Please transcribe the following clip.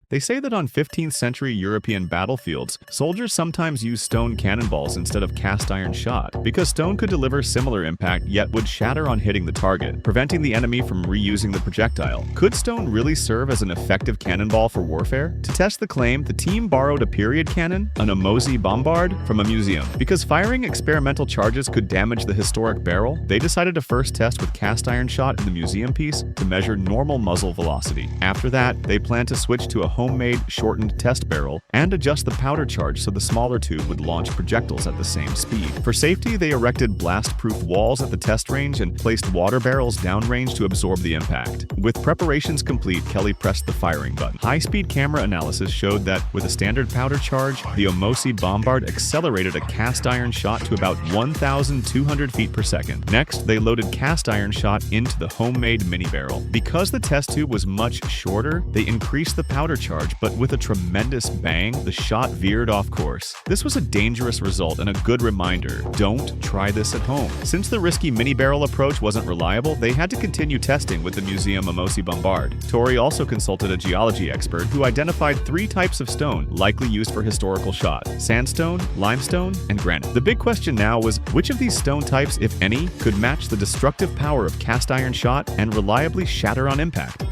They say that on 15th century European battlefields, soldiers sometimes used stone cannonballs instead of cast iron shot, because stone could deliver similar impact yet would shatter on hitting the target, preventing the enemy from reusing the projectile. Could stone really serve as an effective cannonball for warfare? To test the claim, the team borrowed a period cannon, an Omosi bombard, from a museum. Because firing experimental charges could damage the historic barrel, they decided to first test with cast iron shot in the museum piece to measure normal muzzle velocity. After that, they planned to switch to a homemade shortened test barrel and adjust the powder charge so the smaller tube would launch projectiles at the same speed. For safety, they erected blast-proof walls at the test range and placed water barrels downrange to absorb the impact. With preparations complete, Kelly pressed the firing button. High-speed camera analysis showed that with a standard powder charge, the Omosi bombard accelerated a cast iron shot to about 1,200 feet per second. Next, they loaded cast iron shot into the homemade mini barrel. Because the test tube was much shorter, they increased the powder charge, but with a tremendous bang, the shot veered off course. This was a dangerous result and a good reminder: don't try this at home. Since the risky mini barrel approach wasn't reliable, they had to continue testing with the museum Omosi bombard. Tori also consulted a geology expert who identified 3 types of stone likely used for historical shot: sandstone, limestone, and granite. The big question now was which of these stone types, if any, could match the destructive power of cast iron shot and reliably shatter on impact.